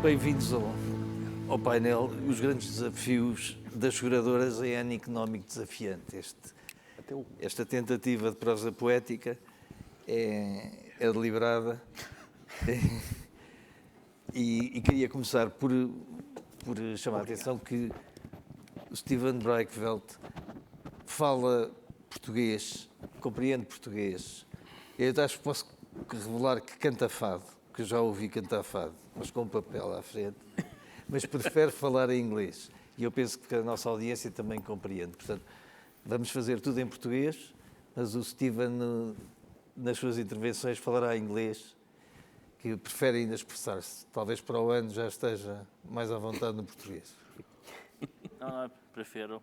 Bem-vindos ao painel. Os grandes desafios das seguradoras em ano económico desafiante. Esta tentativa de prosa poética é deliberada e queria começar por chamar a atenção que o Steven Braeckveld fala português, compreende português. Eu acho que posso revelar que canta fado, que eu já ouvi cantar fado, mas com papel à frente, mas prefere falar em inglês. E eu penso que a nossa audiência também compreende. Portanto, vamos fazer tudo em português, mas o Steven, nas suas intervenções, falará em inglês, que prefere ainda expressar-se. Talvez para o ano já esteja mais à vontade no português. Não, prefiro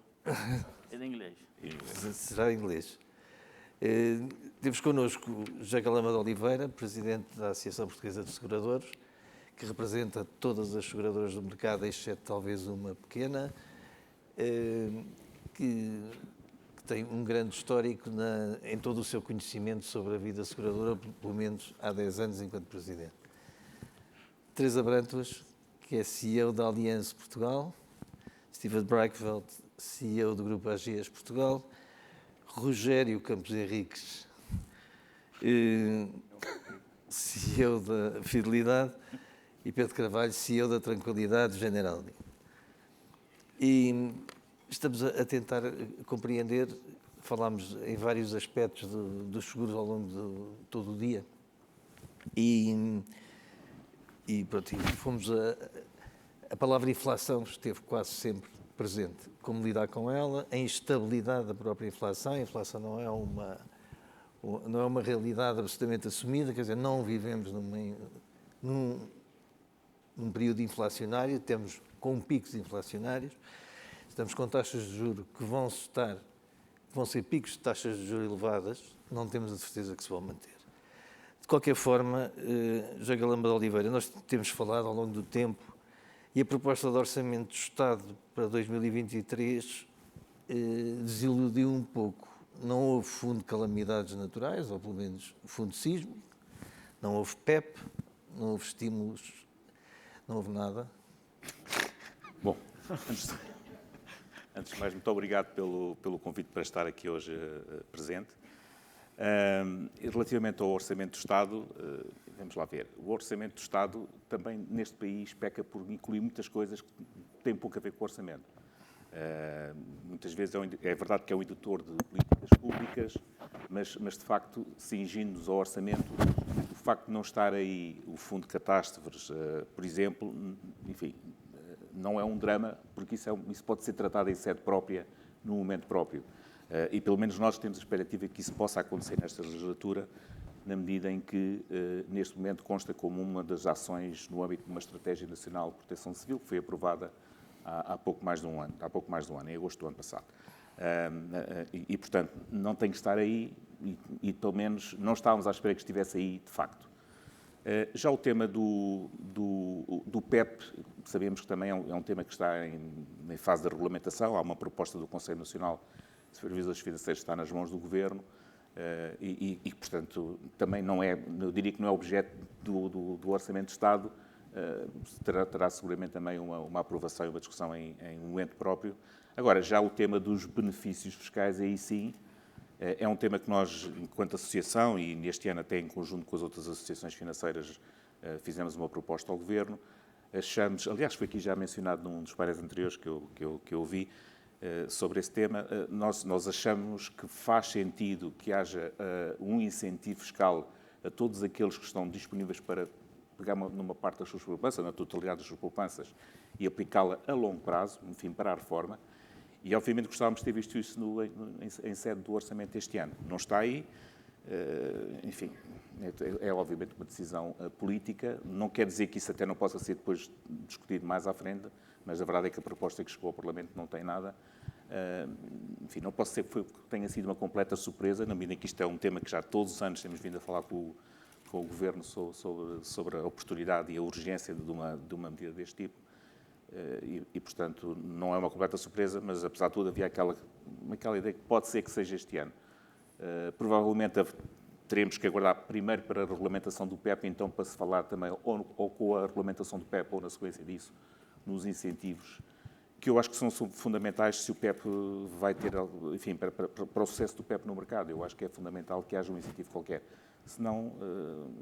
em inglês. Será em inglês. Temos connosco José Galamba de Oliveira, presidente da Associação Portuguesa de Seguradores, que representa todas as seguradoras do mercado, exceto talvez uma pequena, que tem um grande histórico em todo o seu conhecimento sobre a vida seguradora, pelo menos há 10 anos enquanto presidente. Teresa Brantas, que é CEO da Allianz Portugal, Steven Braeckveld, CEO do Grupo AGEAS Portugal, Rogério Campos Henriques, CEO da Fidelidade, e Pedro Carvalho, CEO da Tranquilidade General. E estamos a tentar compreender, falámos em vários aspectos dos seguros ao longo de todo o dia, e pronto, fomos a palavra inflação esteve quase sempre presente. Como lidar com ela, a instabilidade da própria inflação. A inflação não é uma realidade absolutamente assumida, quer dizer, não vivemos num período inflacionário, temos com picos inflacionários, estamos com taxas de juros que vão ser picos de taxas de juros elevadas, não temos a certeza que se vão manter. De qualquer forma, José Galamba de Oliveira, nós temos falado ao longo do tempo, e a proposta de orçamento do Estado para 2023 desiludiu um pouco. Não houve fundo de calamidades naturais, ou pelo menos fundo sísmico, não houve PEP, não houve estímulos, não houve nada. Bom, antes de mais, muito obrigado pelo convite para estar aqui hoje presente. Relativamente ao Orçamento do Estado, vamos lá ver. O Orçamento do Estado também neste país peca por incluir muitas coisas que têm pouco a ver com o orçamento. Muitas vezes é verdade que é um indutor de políticas públicas, mas de facto, cingindo-nos ao orçamento, o facto de não estar aí o Fundo de Catástrofes, por exemplo, enfim, não é um drama, porque isso pode ser tratado em sede própria, num momento próprio. E pelo menos nós temos a expectativa que isso possa acontecer nesta legislatura, na medida em que, neste momento, consta como uma das ações no âmbito de uma Estratégia Nacional de Proteção Civil, que foi aprovada há pouco mais de um ano, em agosto do ano passado. Portanto, não tem que estar aí e, pelo menos, não estávamos à espera que estivesse aí, de facto. Já o tema do PEP, sabemos que também é um tema que está em fase de regulamentação. Há uma proposta do Conselho Nacional de Supervisores Financeiros que está nas mãos do Governo portanto, também não é, eu diria que não é objeto do Orçamento de Estado. Terá seguramente também uma aprovação e uma discussão em um momento próprio. Agora, já o tema dos benefícios fiscais, aí sim, é um tema que nós, enquanto associação, e neste ano até em conjunto com as outras associações financeiras, fizemos uma proposta ao Governo. Achamos, aliás, foi aqui já mencionado num dos painéis anteriores que eu ouvi, sobre esse tema, nós achamos que faz sentido que haja um incentivo fiscal a todos aqueles que estão disponíveis para pegar numa parte das suas poupanças, na totalidade das suas poupanças, e aplicá-la a longo prazo, enfim, para a reforma. E, obviamente, gostávamos de ter visto isso em sede do orçamento este ano. Não está aí, enfim, é obviamente uma decisão política. Não quer dizer que isso até não possa ser depois discutido mais à frente, mas a verdade é que a proposta que chegou ao Parlamento não tem nada. Enfim, não posso dizer que tenha sido uma completa surpresa, na medida em que isto é um tema que já todos os anos temos vindo a falar com o Governo sobre a oportunidade e a urgência de uma medida deste tipo. Portanto, não é uma completa surpresa, mas, apesar de tudo, havia aquela ideia que pode ser que seja este ano. Provavelmente teremos que aguardar primeiro para a regulamentação do PEP, então para se falar também ou com a regulamentação do PEP ou na sequência disso, nos incentivos, que eu acho que são fundamentais se o PEP vai ter, enfim, para o sucesso do PEP no mercado. Eu acho que é fundamental que haja um incentivo qualquer. Senão,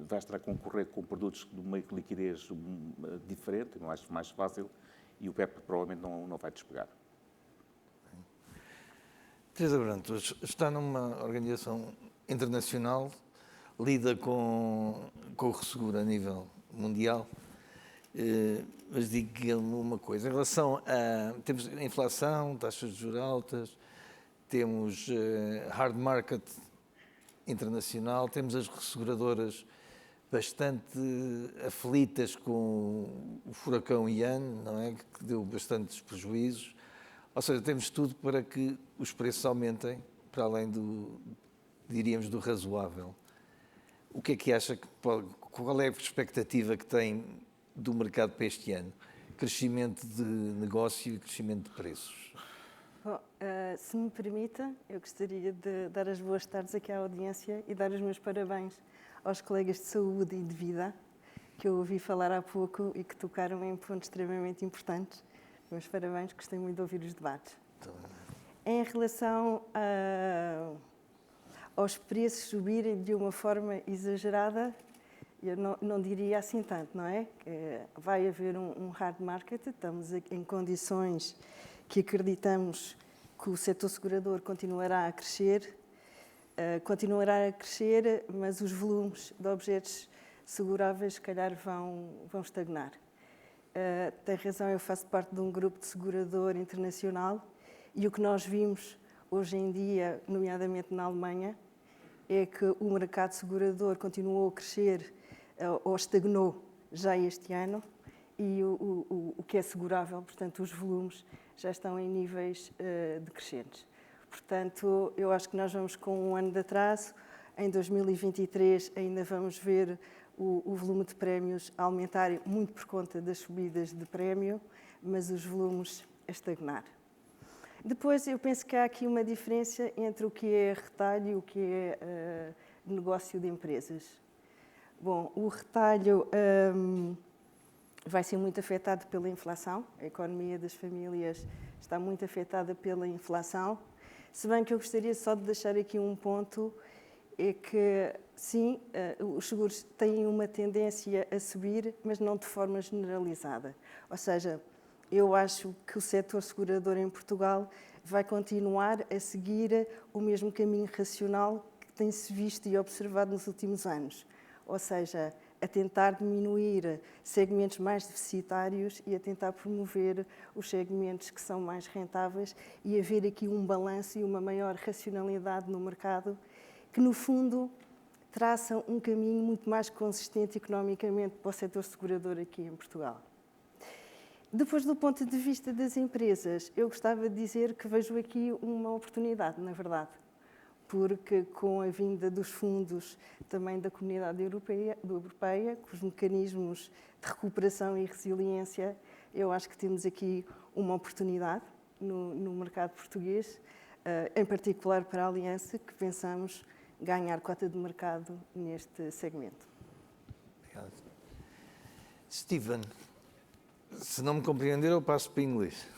vai estar a concorrer com produtos de uma liquidez diferente, mais fácil, e o PEP provavelmente não vai despegar. Teresa Brantos está numa organização internacional, lida com o resseguro a nível mundial, mas diga-me uma coisa, em relação a... Temos inflação, taxas de juros altas, temos hard market internacional, temos as resseguradoras bastante aflitas com o furacão Ian, não é? Que deu bastantes prejuízos. Ou seja, temos tudo para que os preços aumentem, para além diríamos, do razoável. O que é que acha, qual é a expectativa que tem do mercado para este ano? Crescimento de negócio e crescimento de preços. Bom, se me permita, eu gostaria de dar as boas tardes aqui à audiência e dar os meus parabéns aos colegas de saúde e de vida, que eu ouvi falar há pouco e que tocaram em pontos extremamente importantes. Meus parabéns, gostei muito de ouvir os debates. Em relação aos preços subirem de uma forma exagerada, eu não diria assim tanto, não é? Vai haver um hard market, estamos em condições que acreditamos que o setor segurador continuará a crescer, mas os volumes de objetos seguráveis, se calhar, vão estagnar. Tem razão, eu faço parte de um grupo de segurador internacional e o que nós vimos hoje em dia, nomeadamente na Alemanha, é que o mercado segurador continuou a crescer ou estagnou já este ano e o que é segurável, portanto, os volumes já estão em níveis decrescentes. Portanto, eu acho que nós vamos com um ano de atraso. Em 2023 ainda vamos ver o volume de prémios a aumentar muito por conta das subidas de prémio, mas os volumes a estagnar. Depois, eu penso que há aqui uma diferença entre o que é retalho e o que é negócio de empresas. Bom, o retalho vai ser muito afetado pela inflação, a economia das famílias está muito afetada pela inflação, se bem que eu gostaria só de deixar aqui um ponto, é que, sim, os seguros têm uma tendência a subir, mas não de forma generalizada. Ou seja, eu acho que o setor segurador em Portugal vai continuar a seguir o mesmo caminho racional que tem-se visto e observado nos últimos anos. Ou seja, a tentar diminuir segmentos mais deficitários e a tentar promover os segmentos que são mais rentáveis e haver aqui um balanço e uma maior racionalidade no mercado que, no fundo, traçam um caminho muito mais consistente economicamente para o setor segurador aqui em Portugal. Depois, do ponto de vista das empresas, eu gostava de dizer que vejo aqui uma oportunidade, na verdade, porque com a vinda dos fundos também da Comunidade Europeia, com os mecanismos de recuperação e resiliência, eu acho que temos aqui uma oportunidade no mercado português, em particular para a Aliança, que pensamos ganhar cota de mercado neste segmento. Obrigado. Steven, se não me compreender, eu passo para inglês.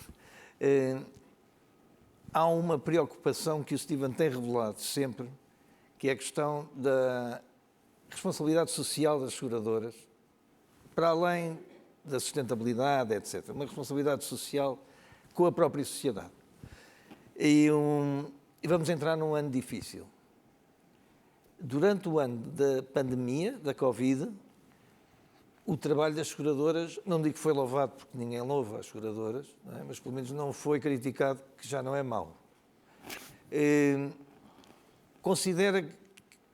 Há uma preocupação que o Steven tem revelado sempre, que é a questão da responsabilidade social das seguradoras, para além da sustentabilidade, etc. Uma responsabilidade social com a própria sociedade. E vamos entrar num ano difícil. Durante o ano da pandemia, da Covid, o trabalho das seguradoras, não digo que foi louvado, porque ninguém louva as seguradoras, não é? Mas pelo menos não foi criticado, que já não é mau. Considera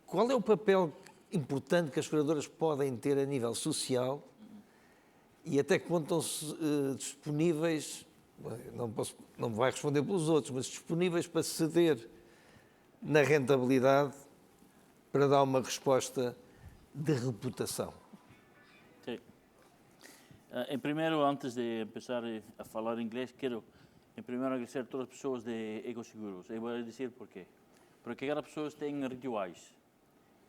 qual é o papel importante que as seguradoras podem ter a nível social e até que ponto estão disponíveis, não vai responder pelos outros, mas disponíveis para ceder na rentabilidade para dar uma resposta de reputação. Em primeiro, antes de começar a falar inglês, quero, em primeiro, agradecer a todas as pessoas de Ecoseguros. Eu vou dizer porquê. Porque cada pessoa tem rituais.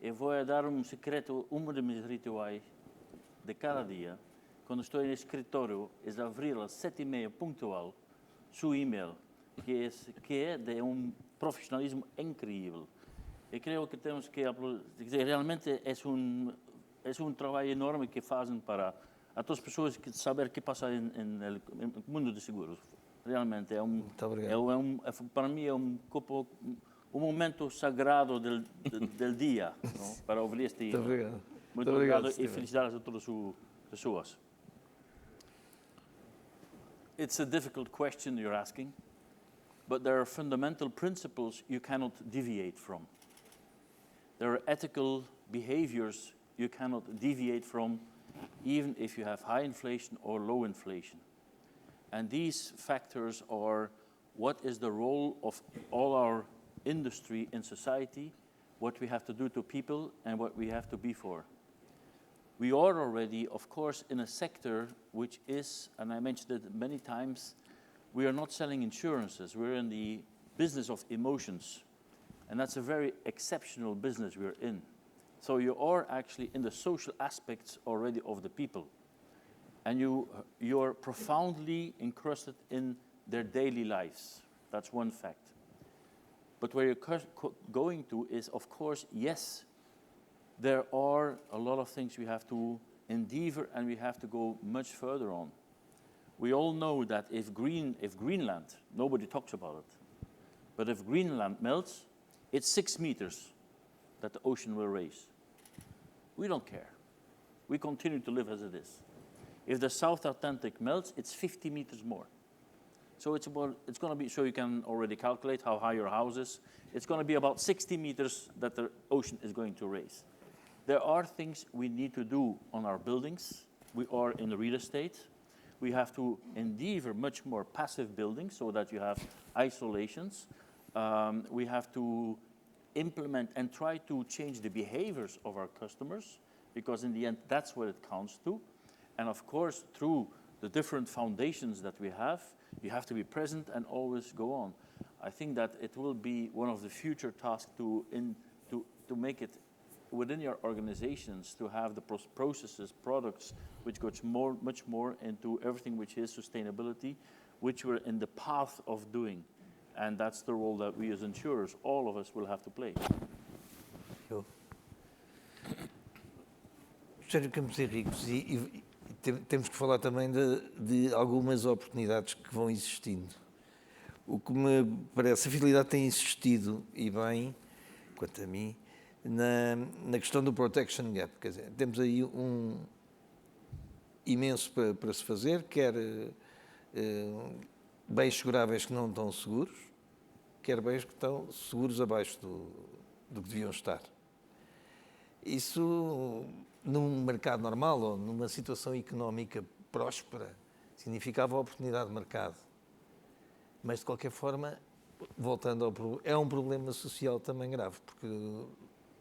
Eu vou dar um secreto, um dos meus rituais de cada dia. Quando estou no escritório, é abrir às 7h30 pontual seu e-mail, que é de um profissionalismo incrível. Eu creio que temos que dizer, realmente é um trabalho enorme que fazem para a todas as pessoas que saber o que passa no mundo de seguros. Realmente Muito obrigado. para mim é um momento sagrado do dia, não? Para ouvir este Muito obrigado. Muito obrigado e felicidades a todas as pessoas. It's a difficult question you're asking, but there are fundamental principles you cannot deviate from. There are ethical behaviors you cannot deviate from, even if you have high inflation or low inflation. And these factors are what is the role of all our industry in society, what we have to do to people, and what we have to be for. We are already, of course, in a sector which is, and I mentioned it many times, we are not selling insurances. We're in the business of emotions. And that's a very exceptional business we're in. So you are actually in the social aspects already of the people. And you're profoundly encrusted in their daily lives. That's one fact. But where you're going to is, of course, yes, there are a lot of things we have to endeavor and we have to go much further on. We all know that if Greenland, nobody talks about it, but if Greenland melts, it's 6 meters that the ocean will raise. We don't care. We continue to live as it is. If the South Atlantic melts, it's 50 meters more. So it's going to be, so you can already calculate how high your house is. It's going to be about 60 meters that the ocean is going to raise. There are things we need to do on our buildings. We are in real estate. We have to endeavor much more passive buildings so that you have isolations. We have to implement and try to change the behaviors of our customers, because in the end, that's what it counts to. And of course, through the different foundations that we have, you have to be present and always go on. I think that it will be one of the future tasks to make it within your organizations, to have the processes, products, which goes much more into everything which is sustainability, which we're in the path of doing. And that's the role that we as insurers, all of us, will have to play. Sérgio Campos Henriques, e temos que falar também de algumas oportunidades que vão existindo. O que me parece, a Fidelidade tem insistido, e bem, quanto a mim, na questão do protection gap. Quer dizer, temos aí um imenso para se fazer, quer bens seguráveis que não estão seguros, quer bens que estão seguros abaixo do que deviam estar. Isso, num mercado normal ou numa situação económica próspera, significava a oportunidade de mercado. Mas, de qualquer forma, voltando ao problema, é um problema social também grave, porque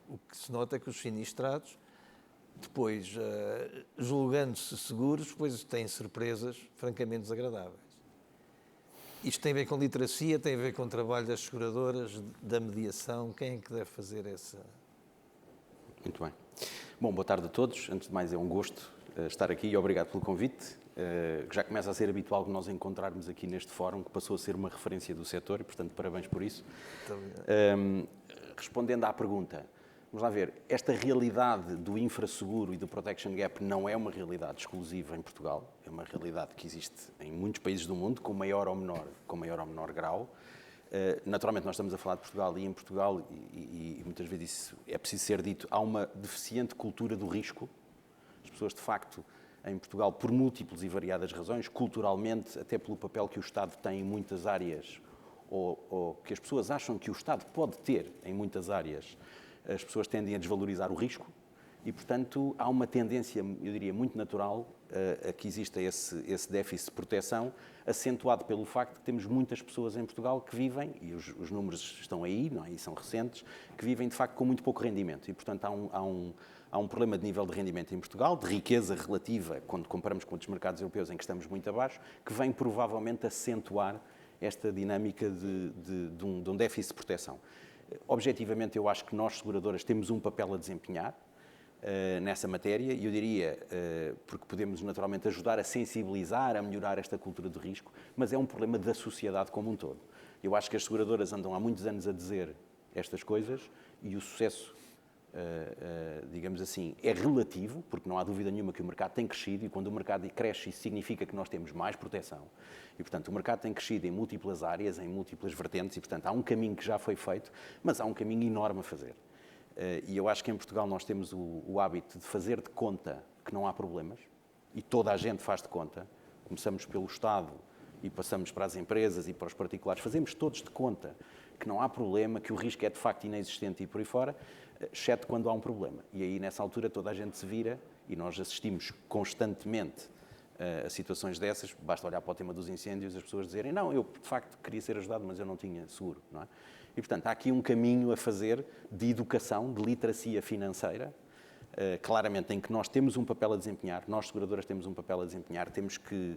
o que se nota é que os sinistrados, depois, julgando-se seguros, depois têm surpresas francamente desagradáveis. Isto tem a ver com literacia, tem a ver com o trabalho das seguradoras, da mediação. Quem é que deve fazer essa? Muito bem. Bom, boa tarde a todos. Antes de mais, é um gosto estar aqui e obrigado pelo convite. Que já começa a ser habitual que nós encontrarmos aqui neste fórum, que passou a ser uma referência do setor e, portanto, parabéns por isso. Respondendo à pergunta, vamos lá ver, esta realidade do infrasseguro e do protection gap não é uma realidade exclusiva em Portugal, é uma realidade que existe em muitos países do mundo, com maior ou menor grau. Naturalmente, nós estamos a falar de Portugal e em Portugal, e muitas vezes isso é preciso ser dito, há uma deficiente cultura do risco. As pessoas, de facto, em Portugal, por múltiplas e variadas razões, culturalmente, até pelo papel que o Estado tem em muitas áreas, ou que as pessoas acham que o Estado pode ter em muitas áreas, as pessoas tendem a desvalorizar o risco e, portanto, há uma tendência, eu diria, muito natural a que exista esse déficit de proteção, acentuado pelo facto de que temos muitas pessoas em Portugal que vivem, e os números estão aí, não é? E são recentes, que vivem, de facto, com muito pouco rendimento. E, portanto, há um problema de nível de rendimento em Portugal, de riqueza relativa, quando comparamos com outros mercados europeus em que estamos muito abaixo, que vem provavelmente acentuar esta dinâmica de um déficit de proteção. Objetivamente, eu acho que nós, seguradoras, temos um papel a desempenhar nessa matéria, e eu diria, porque podemos naturalmente ajudar a sensibilizar, a melhorar esta cultura de risco, mas é um problema da sociedade como um todo. Eu acho que as seguradoras andam há muitos anos a dizer estas coisas e o sucesso, digamos assim, é relativo, porque não há dúvida nenhuma que o mercado tem crescido, e quando o mercado cresce, isso significa que nós temos mais proteção. E, portanto, o mercado tem crescido em múltiplas áreas, em múltiplas vertentes, e, portanto, há um caminho que já foi feito, mas há um caminho enorme a fazer. E eu acho que em Portugal nós temos o hábito de fazer de conta que não há problemas, e toda a gente faz de conta. Começamos pelo Estado e passamos para as empresas e para os particulares. Fazemos todos de conta que não há problema, que o risco é de facto inexistente e por aí fora, exceto quando há um problema. E aí, nessa altura, toda a gente se vira, e nós assistimos constantemente a situações dessas. Basta olhar para o tema dos incêndios, as pessoas dizerem: não, eu de facto queria ser ajudado, mas eu não tinha seguro, não é? E, portanto, há aqui um caminho a fazer de educação, de literacia financeira, claramente, em que nós temos um papel a desempenhar, nós, seguradoras, temos um papel a desempenhar, temos que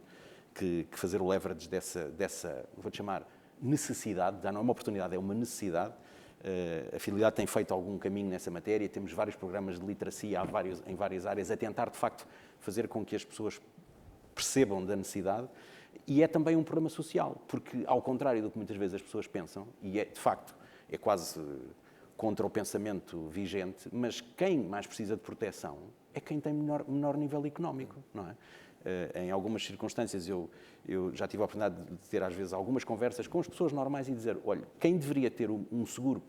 fazer o leverage dessa, vou-te chamar, necessidade, já não é uma oportunidade, é uma necessidade. A Fidelidade tem feito algum caminho nessa matéria, temos vários programas de literacia em várias áreas, a tentar, de facto, fazer com que as pessoas percebam da necessidade. E é também um problema social, porque, ao contrário do que muitas vezes as pessoas pensam, e de facto é quase contra o pensamento vigente, mas quem mais precisa de proteção é quem tem menor nível económico, não é? Em algumas circunstâncias eu já tive a oportunidade de ter às vezes algumas conversas com as pessoas normais e dizer: olha, quem deveria ter um seguro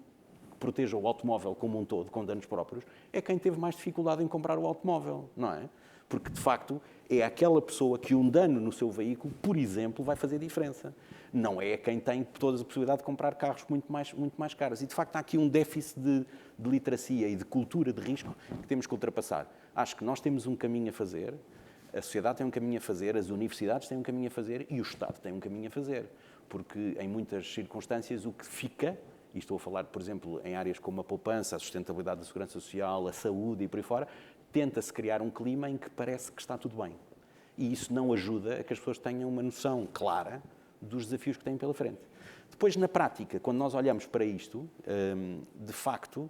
que proteja o automóvel como um todo, com danos próprios, é quem teve mais dificuldade em comprar o automóvel, não é? Porque, de facto, é aquela pessoa que um dano no seu veículo, por exemplo, vai fazer diferença. Não é quem tem toda a possibilidade de comprar carros muito mais caros. E, de facto, há aqui um déficit de literacia e de cultura de risco que temos que ultrapassar. Acho que nós temos um caminho a fazer, a sociedade tem um caminho a fazer, as universidades têm um caminho a fazer e o Estado tem um caminho a fazer. Porque, em muitas circunstâncias, o que fica, e estou a falar, por exemplo, em áreas como a poupança, a sustentabilidade da segurança social, a saúde e por aí fora, tenta-se criar um clima em que parece que está tudo bem. E isso não ajuda a que as pessoas tenham uma noção clara dos desafios que têm pela frente. Depois, na prática, quando nós olhamos para isto, de facto,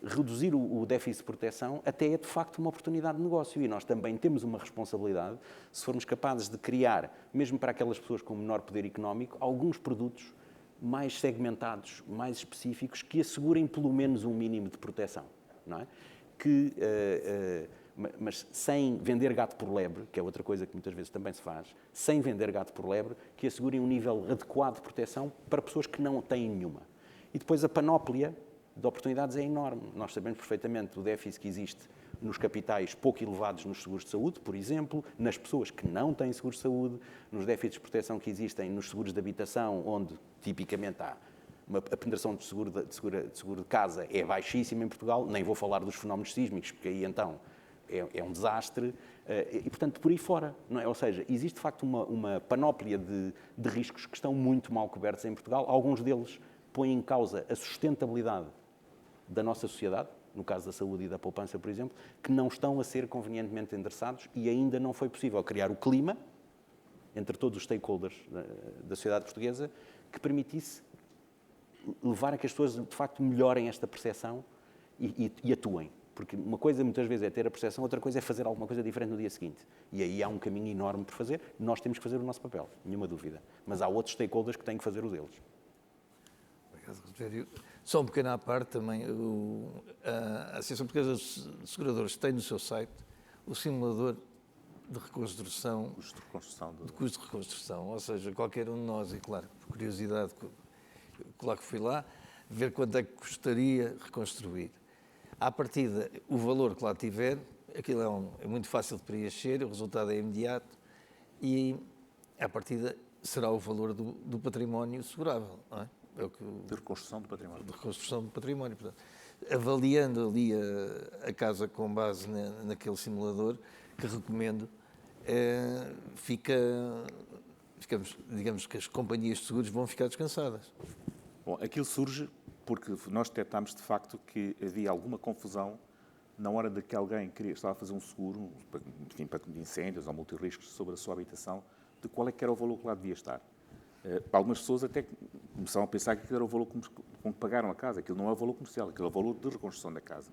reduzir o déficit de proteção até é, de facto, uma oportunidade de negócio. E nós também temos uma responsabilidade, se formos capazes de criar, mesmo para aquelas pessoas com menor poder económico, alguns produtos mais segmentados, mais específicos, que assegurem pelo menos um mínimo de proteção, não é? Mas sem vender gato por lebre, que é outra coisa que muitas vezes também se faz, sem vender gato por lebre, que assegurem um nível adequado de proteção para pessoas que não têm nenhuma. E depois a panóplia de oportunidades é enorme. Nós sabemos perfeitamente o déficit que existe nos capitais pouco elevados nos seguros de saúde, por exemplo, nas pessoas que não têm seguros de saúde, nos déficits de proteção que existem nos seguros de habitação, onde tipicamente há a penetração de seguro de casa é baixíssima em Portugal, nem vou falar dos fenómenos sísmicos, porque aí então é um desastre, e portanto por aí fora, não é? Ou seja, existe de facto uma panóplia de riscos que estão muito mal cobertos em Portugal. Alguns deles põem em causa a sustentabilidade da nossa sociedade, no caso da saúde e da poupança, por exemplo, que não estão a ser convenientemente endereçados, e ainda não foi possível criar o clima entre todos os stakeholders da sociedade portuguesa que permitisse levar a que as pessoas, de facto, melhorem esta percepção e atuem. Porque uma coisa, muitas vezes, é ter a percepção, outra coisa é fazer alguma coisa diferente no dia seguinte. E aí há um caminho enorme por fazer. Nós temos que fazer o nosso papel, nenhuma dúvida. Mas há outros stakeholders que têm que fazer o deles. Obrigado, Rogério. Só um pequeno à parte também. A Associação Portuguesa de Seguradores tem no seu site o simulador de reconstrução, de custo de reconstrução. Ou seja, qualquer um de nós, e claro, por curiosidade, claro que fui lá, ver quanto é que custaria reconstruir. À partida, o valor que lá tiver, aquilo é muito fácil de preencher, o resultado é imediato e, à partida, será o valor do património segurável, não é? De reconstrução do património. De reconstrução do património. Portanto, avaliando ali a casa com base naquele simulador, que recomendo, digamos que as companhias de seguros vão ficar descansadas. Bom, aquilo surge porque nós detectámos de facto que havia alguma confusão na hora de que alguém estava a fazer um seguro, enfim, para incêndios ou multirriscos sobre a sua habitação, de qual é que era o valor que lá devia estar. Para algumas pessoas até começaram a pensar que era o valor com que pagaram a casa. Aquilo não é o valor comercial, aquilo é o valor de reconstrução da casa.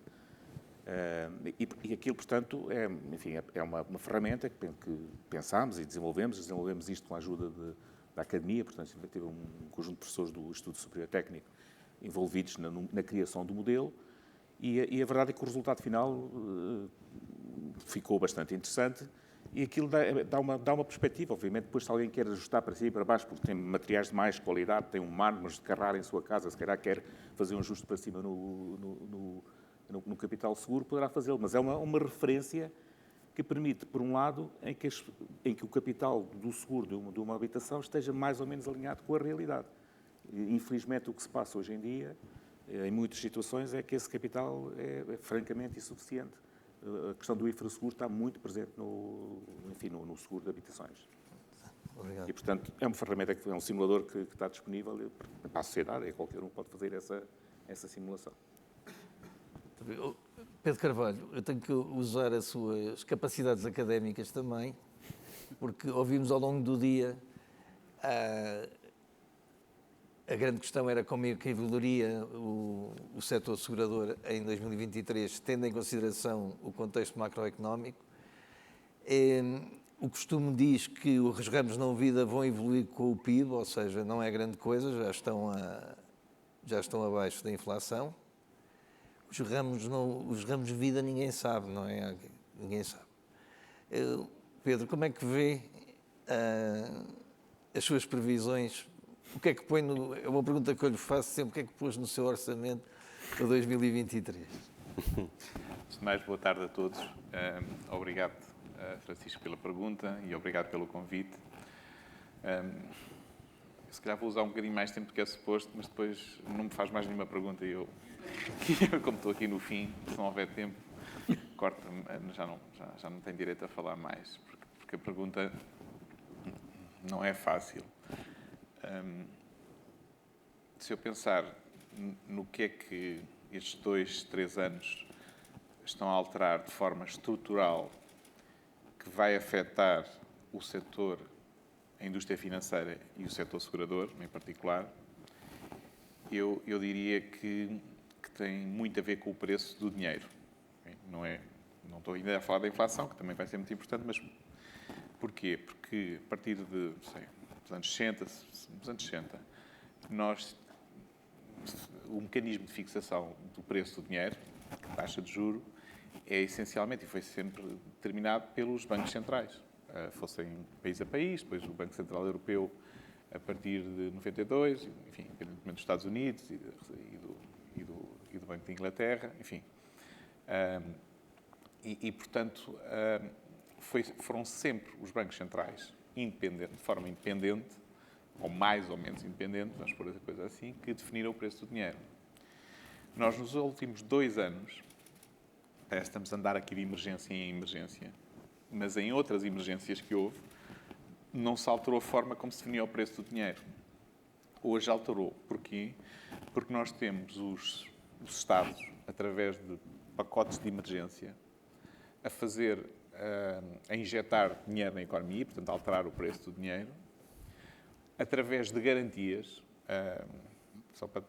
E aquilo, portanto, é uma ferramenta que pensámos e desenvolvemos isto com a ajuda da Academia, portanto, teve um conjunto de professores do Estudo Superior Técnico envolvidos na criação do modelo, e a verdade é que o resultado final ficou bastante interessante, e aquilo dá uma perspectiva. Obviamente, depois, se alguém quer ajustar para cima e para baixo, porque tem materiais de mais qualidade, tem um mármore de Carrara em sua casa, se calhar quer fazer um ajuste para cima no capital seguro, poderá fazê-lo. Mas é uma referência que permite, por um lado, em que o capital do seguro de uma habitação esteja mais ou menos alinhado com a realidade. E, infelizmente, o que se passa hoje em dia, em muitas situações, é que esse capital é francamente insuficiente. A questão do infraseguro está muito presente no seguro de habitações. Obrigado. E, portanto, é uma ferramenta, é um simulador que está disponível para a sociedade, qualquer um pode fazer essa simulação. Pedro Carvalho, eu tenho que usar as suas capacidades académicas também, porque ouvimos ao longo do dia a grande questão era como é que evoluiria o setor segurador em 2023, tendo em consideração o contexto macroeconómico. O costume diz que os ramos não vida vão evoluir com o PIB, ou seja, não é grande coisa, já estão abaixo da inflação. Os ramos de vida ninguém sabe, não é? Ninguém sabe. Pedro, como é que vê as suas previsões? O que é que põe é uma pergunta que eu lhe faço sempre, o que é que pôs no seu orçamento para 2023? Antes de mais, boa tarde a todos. Obrigado, Francisco, pela pergunta e obrigado pelo convite. Se calhar vou usar um bocadinho mais tempo do que é suposto, mas depois não me faz mais nenhuma pergunta e eu, como estou aqui no fim, se não houver tempo, corta-me, já não tenho direito a falar mais, porque a pergunta não é fácil. Se eu pensar no que é que estes 2, 3 anos estão a alterar de forma estrutural que vai afetar o setor, a indústria financeira e o setor segurador, em particular, eu diria que tem muito a ver com o preço do dinheiro. Não estou ainda a falar da inflação, que também vai ser muito importante, mas porquê? Porque a partir dos anos 60, o mecanismo de fixação do preço do dinheiro, a taxa de juro, é essencialmente, e foi sempre determinado pelos bancos centrais, fossem país a país, depois o Banco Central Europeu a partir de 92, enfim, independentemente dos Estados Unidos e do Banco de Inglaterra, enfim. Portanto, foram sempre os bancos centrais, de forma independente, ou mais ou menos independente, vamos pôr a coisa assim, que definiram o preço do dinheiro. Nós, nos últimos 2 anos, estamos a andar aqui de emergência em emergência, mas em outras emergências que houve, não se alterou a forma como se definia o preço do dinheiro. Hoje alterou. Porquê? Porque nós temos os Estados, através de pacotes de emergência, a injetar dinheiro na economia, portanto, a alterar o preço do dinheiro, através de garantias, só para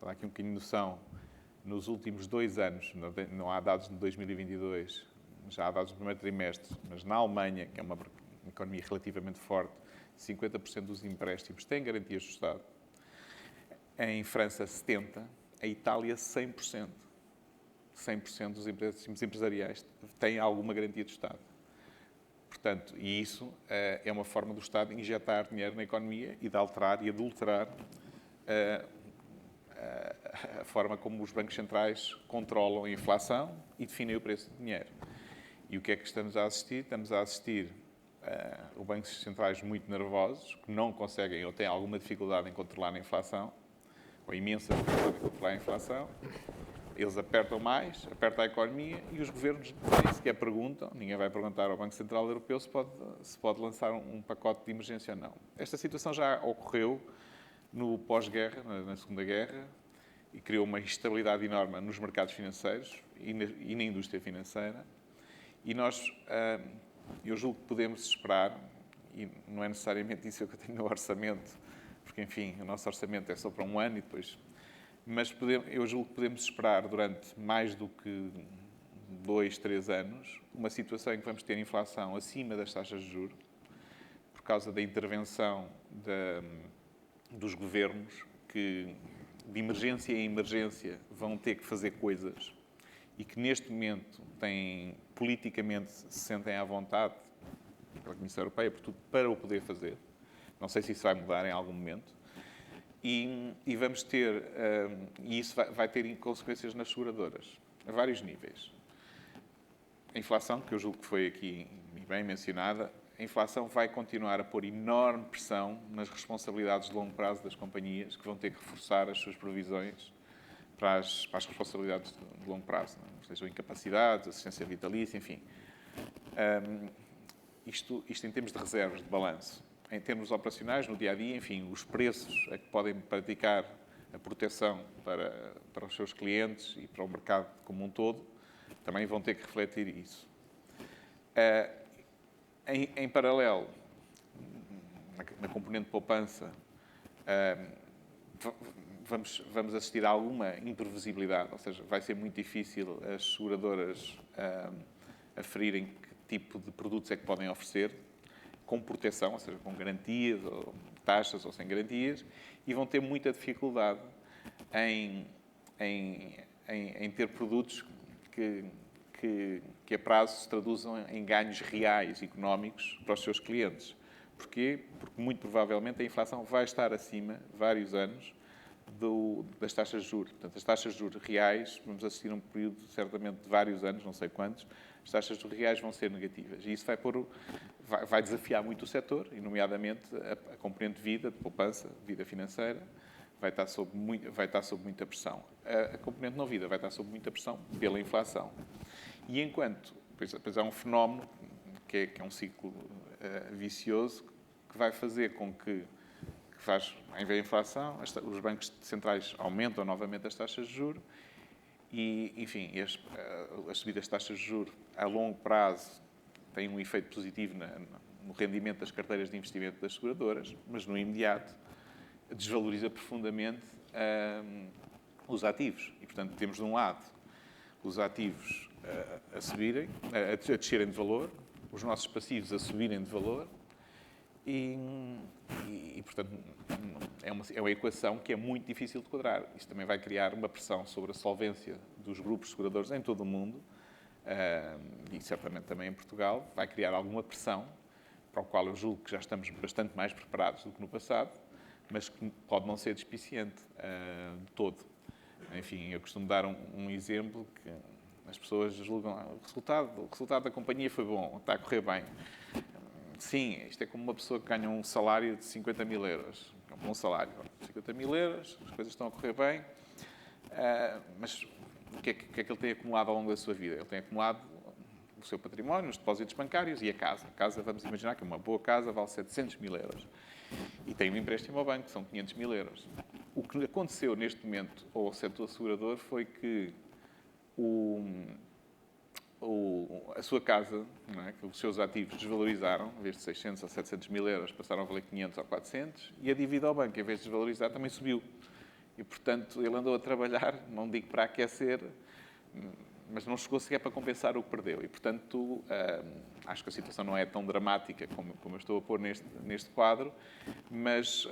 dar aqui um bocadinho de noção, nos últimos 2 anos, não há dados de 2022, já há dados do primeiro trimestre, mas na Alemanha, que é uma economia relativamente forte, 50% dos empréstimos têm garantias do Estado. Em França, 70%. A Itália, 100%. 100% dos empréstimos empresariais têm alguma garantia do Estado. Portanto, e isso é uma forma do Estado injetar dinheiro na economia e de alterar e adulterar a forma como os bancos centrais controlam a inflação e definem o preço do dinheiro. E o que é que estamos a assistir? Estamos a assistir a bancos centrais muito nervosos, que não conseguem ou têm alguma dificuldade em controlar a inflação, ou imensa dificuldade em controlar a inflação. Eles apertam mais, apertam a economia e os governos nem sequer perguntam, ninguém vai perguntar ao Banco Central Europeu se pode lançar um pacote de emergência ou não. Esta situação já ocorreu no pós-guerra, na Segunda Guerra, e criou uma instabilidade enorme nos mercados financeiros e na indústria financeira. E eu julgo que podemos esperar, e não é necessariamente isso que eu tenho no orçamento, porque, enfim, o nosso orçamento é só para 1 ano e depois Mas eu julgo que podemos esperar durante mais do que 2, 3 anos uma situação em que vamos ter inflação acima das taxas de juros por causa da intervenção dos governos que, de emergência em emergência, vão ter que fazer coisas e que, neste momento, politicamente se sentem à vontade pela Comissão Europeia, portanto, para o poder fazer. Não sei se isso vai mudar em algum momento. E vamos ter, e isso vai ter consequências nas seguradoras, a vários níveis. A inflação, que eu julgo que foi aqui bem mencionada, a inflação vai continuar a pôr enorme pressão nas responsabilidades de longo prazo das companhias, que vão ter que reforçar as suas provisões para as responsabilidades de longo prazo, não é? Sejam incapacidades, assistência vitalícia, enfim. Isto em termos de reservas, de balanço. Em termos operacionais, no dia-a-dia, enfim, os preços a que podem praticar a proteção para os seus clientes e para o mercado como um todo, também vão ter que refletir isso. Em paralelo, na componente de poupança, vamos assistir a alguma imprevisibilidade, ou seja, vai ser muito difícil as seguradoras aferirem que tipo de produtos é que podem oferecer, com proteção, ou seja, com garantias, ou taxas ou sem garantias, e vão ter muita dificuldade em ter produtos que a prazo se traduzam em ganhos reais económicos para os seus clientes. Porquê? Porque muito provavelmente a inflação vai estar acima, vários anos, das taxas de juros. Portanto, as taxas de juros reais, vamos assistir a um período certamente de vários anos, não sei quantos, as taxas de juros reais vão ser negativas. E isso vai desafiar muito o setor, e nomeadamente a componente de vida, de poupança, vida financeira, vai estar sob muita pressão. A componente não vida vai estar sob muita pressão pela inflação. E enquanto, pois há um fenómeno que é um ciclo vicioso que vai fazer com que em vez da inflação, os bancos centrais aumentam novamente as taxas de juros e, enfim, as subidas de taxas de juros a longo prazo têm um efeito positivo no rendimento das carteiras de investimento das seguradoras, mas no imediato desvaloriza profundamente os ativos. E, portanto, temos de um lado os ativos a descerem de valor, os nossos passivos a subirem de valor e portanto, é uma equação que é muito difícil de quadrar. Isto também vai criar uma pressão sobre a solvência dos grupos seguradores em todo o mundo e certamente também em Portugal. Vai criar alguma pressão para o qual eu julgo que já estamos bastante mais preparados do que no passado, mas que pode não ser despiciente de todo. Enfim, eu costumo dar um exemplo que as pessoas julgam o resultado da companhia foi bom, está a correr bem. Sim, isto é como uma pessoa que ganha um salário de 50 mil euros. É um bom salário. 50 mil euros, as coisas estão a correr bem, mas o que é que ele tem acumulado ao longo da sua vida? Ele tem acumulado o seu património, os depósitos bancários e a casa. A casa, vamos imaginar que uma boa casa vale 700 mil euros. E tem um empréstimo ao banco, que são 500 mil euros. O que aconteceu neste momento ao setor segurador foi que a sua casa, não é? Que os seus ativos desvalorizaram, em vez de 600 ou 700 mil euros, passaram a valer 500 ou 400, e a dívida ao banco, em vez de desvalorizar, também subiu. E, portanto, ele andou a trabalhar, não digo para aquecer, mas não chegou sequer para compensar o que perdeu. E, portanto, acho que a situação não é tão dramática como eu estou a pôr neste quadro, mas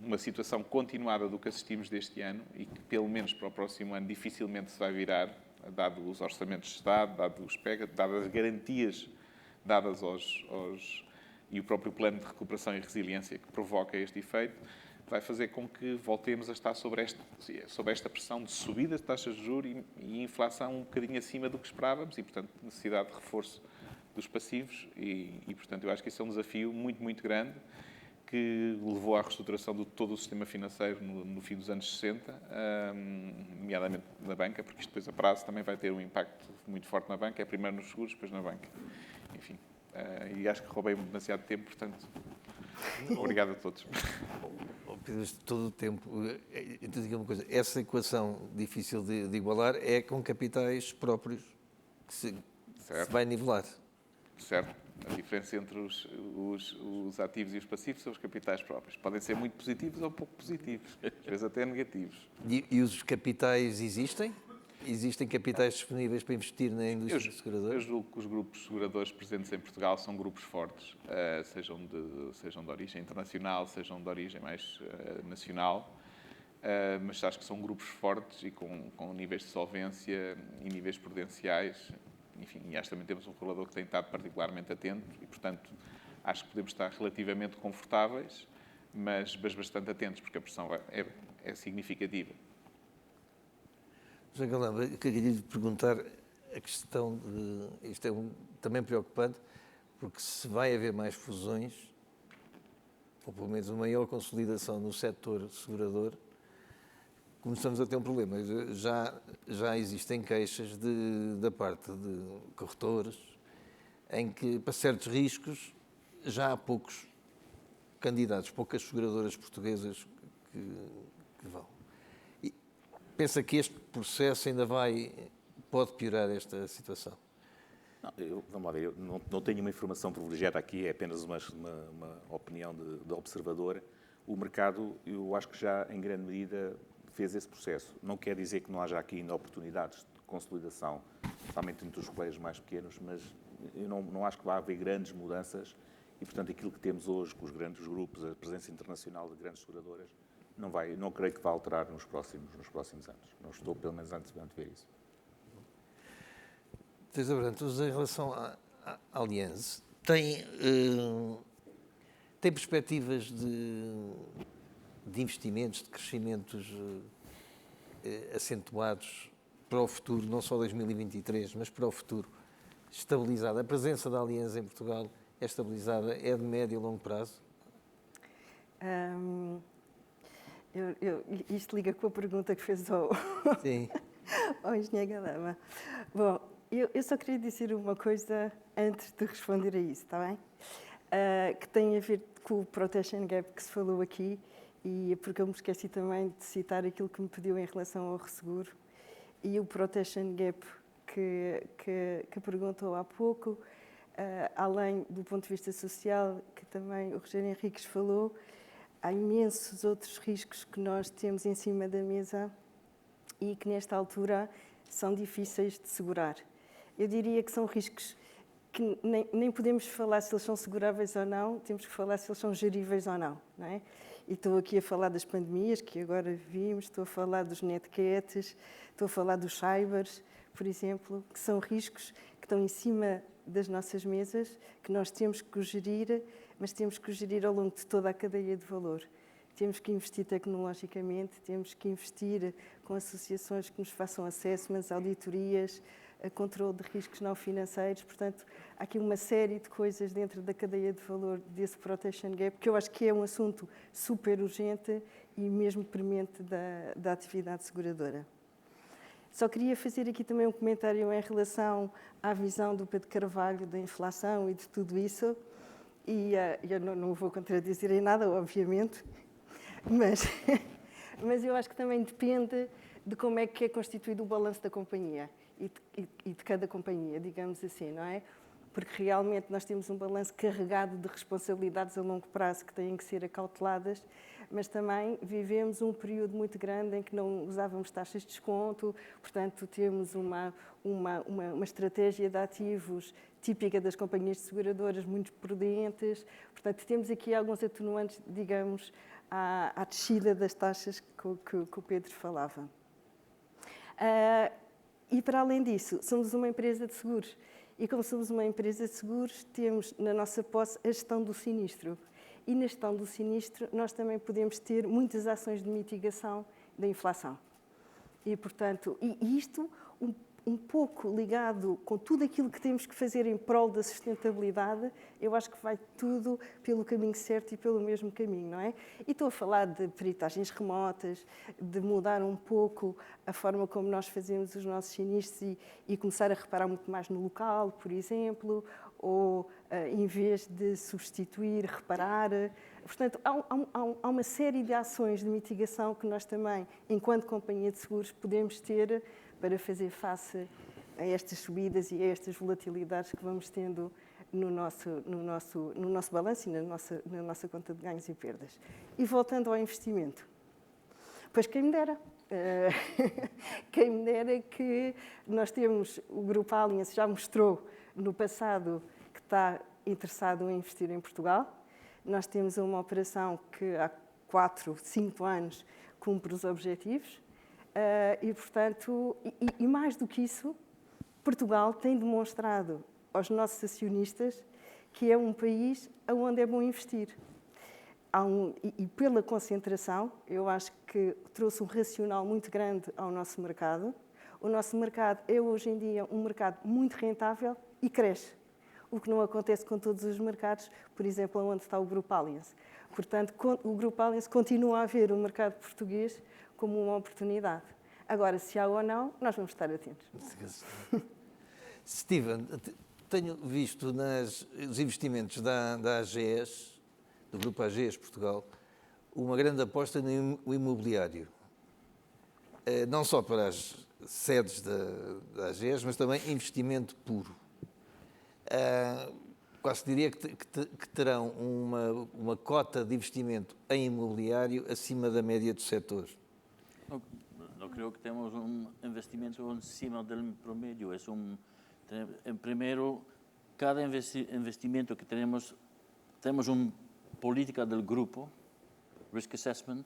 uma situação continuada do que assistimos deste ano e que, pelo menos para o próximo ano, dificilmente se vai virar, dado os orçamentos de Estado, dado os PEG, dadas as garantias dadas e o próprio plano de recuperação e resiliência que provoca este efeito, vai fazer com que voltemos a estar sobre esta pressão de subida de taxas de juros e inflação um bocadinho acima do que esperávamos e, portanto, necessidade de reforço dos passivos e portanto, eu acho que isso é um desafio muito, muito grande que levou à reestruturação de todo o sistema financeiro no fim dos anos 60, nomeadamente na banca, porque isto depois a prazo também vai ter um impacto muito forte na banca, é primeiro nos seguros, depois na banca. Enfim, e acho que roubei demasiado tempo, portanto, obrigado a todos. Pedro, todo o tempo, então diga uma coisa, essa equação difícil de igualar é com capitais próprios que se vai nivelar. Certo. A diferença entre os ativos e os passivos são os capitais próprios. Podem ser muito positivos ou pouco positivos, às vezes até negativos. E os capitais existem? Existem capitais disponíveis para investir na indústria seguradora? Eu julgo que os grupos seguradores presentes em Portugal são grupos fortes, sejam de origem internacional, sejam de origem mais nacional, mas acho que são grupos fortes e com níveis de solvência e níveis prudenciais. Enfim, e acho que também temos um regulador que tem estado particularmente atento e, portanto, acho que podemos estar relativamente confortáveis, mas bastante atentos, porque a pressão é significativa. José Galamba, eu queria lhe perguntar a questão de... Isto é também preocupante, porque se vai haver mais fusões, ou pelo menos uma maior consolidação no setor segurador, começamos a ter um problema. Já existem queixas da parte de corretores, em que, para certos riscos, já há poucos candidatos, poucas seguradoras portuguesas que vão. E pensa que este processo ainda pode piorar esta situação? Não, vamos lá ver, eu não tenho uma informação privilegiada aqui, é apenas uma opinião de observador. O mercado, eu acho que já, em grande medida, fez esse processo. Não quer dizer que não haja aqui ainda oportunidades de consolidação, principalmente entre os players mais pequenos, mas eu não acho que vai haver grandes mudanças e, portanto, aquilo que temos hoje com os grandes grupos, a presença internacional de grandes seguradoras, não creio que vá alterar nos próximos anos. Não estou, pelo menos, antes de ver isso. Teresa Brantos, em relação à Allianz, tem perspectivas de investimentos, de crescimentos acentuados para o futuro, não só 2023, mas para o futuro, estabilizada? A presença da Allianz em Portugal é estabilizada? É de médio e longo prazo? Isto liga com a pergunta que fez ao engenheiro Galamba. Bom, eu só queria dizer uma coisa antes de responder a isso, está bem? Que tem a ver com o Protection Gap que se falou aqui, e porque eu me esqueci também de citar aquilo que me pediu em relação ao resseguro e o Protection Gap que perguntou há pouco, além do ponto de vista social, que também o Rogério Henriques falou, há imensos outros riscos que nós temos em cima da mesa e que nesta altura são difíceis de segurar. Eu diria que são riscos que nem podemos falar se eles são seguráveis ou não, temos que falar se eles são geríveis ou não, não é? E estou aqui a falar das pandemias, que agora vimos, estou a falar dos netcats, estou a falar dos cybers, por exemplo, que são riscos que estão em cima das nossas mesas, que nós temos que os gerir, mas temos que os gerir ao longo de toda a cadeia de valor. Temos que investir tecnologicamente, temos que investir com associações que nos façam assessments, auditorias, controle de riscos não financeiros. Portanto, há aqui uma série de coisas dentro da cadeia de valor desse Protection Gap, que eu acho que é um assunto super urgente e mesmo premente da atividade seguradora. Só queria fazer aqui também um comentário em relação à visão do Pedro Carvalho da inflação e de tudo isso. E eu não vou contradizer em nada, obviamente, mas eu acho que também depende de como é que é constituído o balanço da companhia e de cada companhia, digamos assim, não é? Porque realmente nós temos um balanço carregado de responsabilidades a longo prazo que têm que ser acauteladas, mas também vivemos um período muito grande em que não usávamos taxas de desconto, portanto temos uma estratégia de ativos típica das companhias seguradoras, muito prudentes, portanto temos aqui alguns atenuantes, digamos, à descida das taxas que o Pedro falava. E para além disso, somos uma empresa de seguros. E como somos uma empresa de seguros, temos na nossa posse a gestão do sinistro. E na gestão do sinistro, nós também podemos ter muitas ações de mitigação da inflação. E, portanto, isto um pouco ligado com tudo aquilo que temos que fazer em prol da sustentabilidade, eu acho que vai tudo pelo caminho certo e pelo mesmo caminho, não é? E estou a falar de peritagens remotas, de mudar um pouco a forma como nós fazemos os nossos sinistros e começar a reparar muito mais no local, por exemplo, ou em vez de substituir, reparar. Portanto, há uma série de ações de mitigação que nós também, enquanto companhia de seguros, podemos ter para fazer face a estas subidas e a estas volatilidades que vamos tendo no nosso balanço e na nossa conta de ganhos e perdas. E voltando ao investimento, pois quem me dera. Quem me dera que nós temos, o Grupo Allianz já mostrou no passado que está interessado em investir em Portugal. Nós temos uma operação que há 4, 5 anos cumpre os objetivos e, portanto, e mais do que isso, Portugal tem demonstrado aos nossos acionistas que é um país onde é bom investir. E pela concentração, eu acho que trouxe um racional muito grande ao nosso mercado. O nosso mercado é hoje em dia um mercado muito rentável e cresce, o que não acontece com todos os mercados, por exemplo, onde está o Grupo Allianz. Portanto, o Grupo Allianz continua a ver o mercado português como uma oportunidade. Agora, se há ou não, nós vamos estar atentos. Steven, tenho visto nos investimentos da AGES, do Grupo AGES Portugal, uma grande aposta no imobiliário. Não só para as sedes da AGES, mas também investimento puro. Quase diria que terão uma cota de investimento em imobiliário acima da média do setor. No creo que tenemos un investimento encima del promedio. Primero, cada investimento que tenemos una política del grupo, risk assessment,